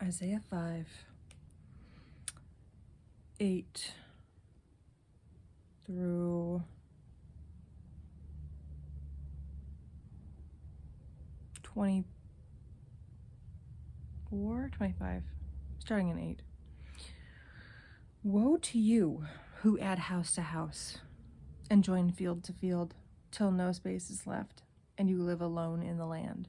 Isaiah 5, 8 through 24, 25, starting in 8. Woe to you who add house to house and join field to field till no space is left, and you live alone in the land.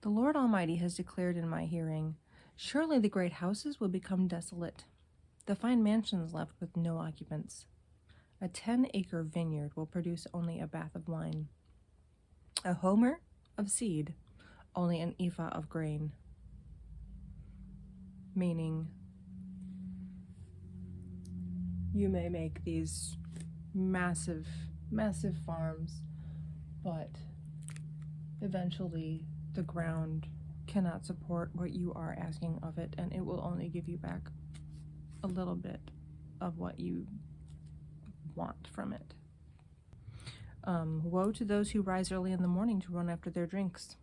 The Lord Almighty has declared in my hearing, surely the great houses will become desolate, the fine mansions left with no occupants. A 10-acre vineyard will produce only a bath of wine, a homer of seed, only an ephah of grain. Meaning, you may make these massive, massive farms, but eventually the ground cannot support what you are asking of it, and it will only give you back a little bit of what you want from it. Woe to those who rise early in the morning to run after their drinks,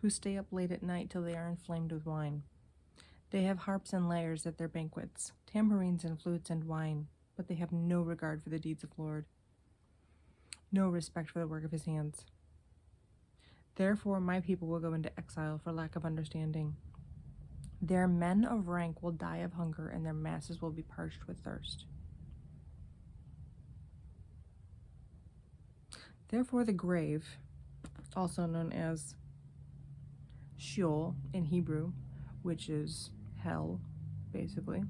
who stay up late at night till they are inflamed with wine. They have harps and lyres at their banquets, tambourines and flutes and wine, but they have no regard for the deeds of the Lord, no respect for the work of his hands. Therefore my people will go into exile for lack of understanding. Their men of rank will die of hunger, and their masses will be parched with thirst. Therefore the grave, also known as Sheol in Hebrew, which is hell, basically,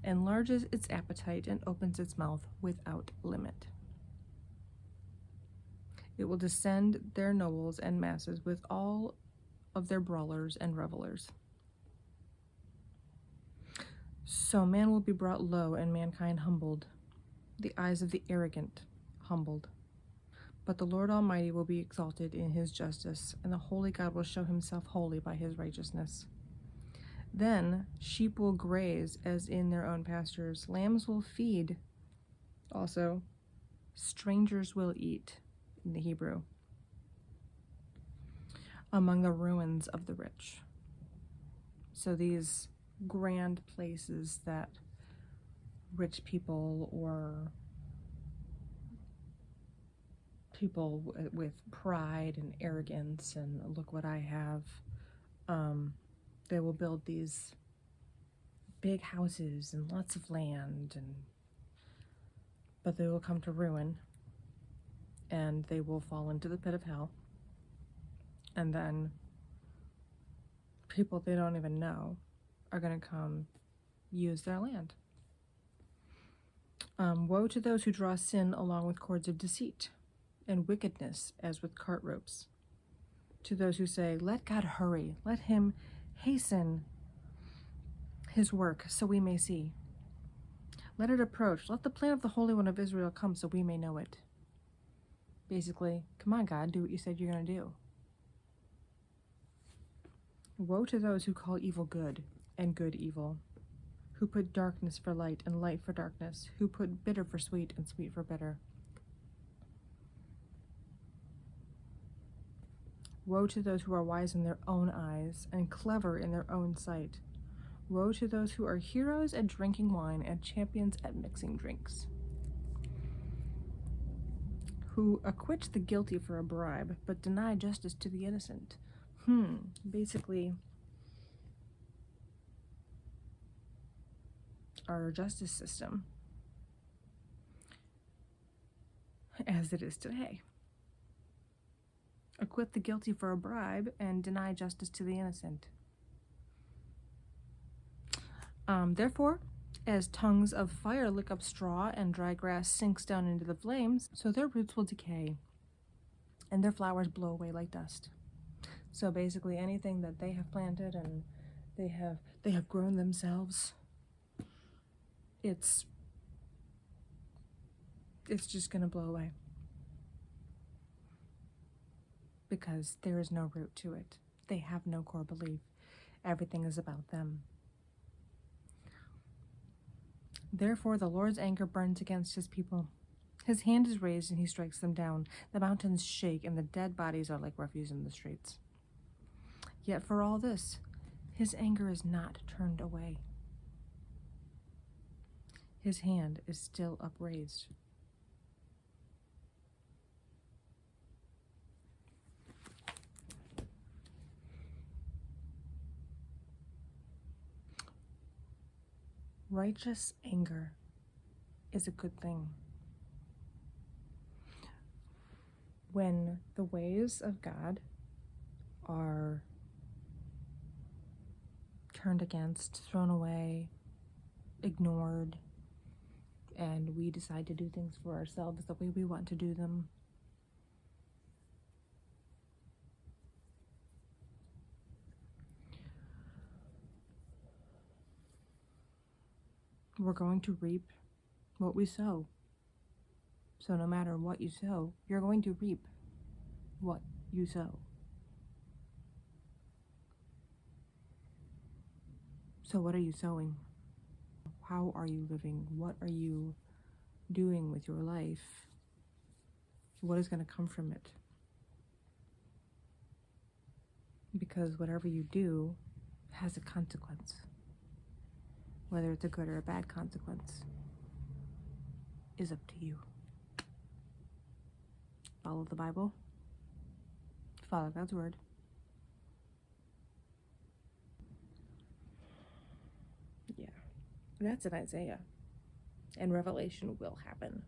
enlarges its appetite and opens its mouth without limit. It will descend their nobles and masses with all of their brawlers and revelers. So man will be brought low and mankind humbled, the eyes of the arrogant humbled. But the Lord Almighty will be exalted in his justice, and the holy God will show himself holy by his righteousness. Then sheep will graze as in their own pastures, lambs will feed. Also, strangers will eat, in the Hebrew, among the ruins of the rich. So these grand places that rich people or people with pride and arrogance and look what I have, they will build these big houses and lots of land, but they will come to ruin, and they will fall into the pit of hell, and then people they don't even know are going to come use their land. Woe to those who draw sin along with cords of deceit, and wickedness as with cart ropes. To those who say, let God hurry, let him hasten his work so we may see. Let it approach, let the plan of the Holy One of Israel come so we may know it. Basically, come on God, do what you said you're going to do. Woe to those who call evil good and good evil, who put darkness for light and light for darkness, who put bitter for sweet and sweet for bitter. Woe to those who are wise in their own eyes and clever in their own sight. Woe to those who are heroes at drinking wine and champions at mixing drinks, who acquit the guilty for a bribe, but deny justice to the innocent. Basically, our justice system, as it is today. Acquit the guilty for a bribe and deny justice to the innocent. Therefore, as tongues of fire lick up straw and dry grass sinks down into the flames, so their roots will decay and their flowers blow away like dust. So basically anything that they have planted and they have grown themselves, it's just going to blow away, because there is no root to it. They have no core belief. Everything is about them. Therefore the Lord's anger burns against his people. His hand is raised and he strikes them down. The mountains shake and the dead bodies are like refuse in the streets. Yet for all this, his anger is not turned away. His hand is still upraised. Righteous anger is a good thing. When the ways of God are turned against, thrown away, ignored, and we decide to do things for ourselves the way we want to do them, we're going to reap what we sow. So no matter what you sow, you're going to reap what you sow. So what are you sowing? How are you living? What are you doing with your life? What is going to come from it? Because whatever you do has a consequence. Whether it's a good or a bad consequence is up to you. Follow the Bible. Follow God's word. Yeah, that's in Isaiah. And Revelation will happen.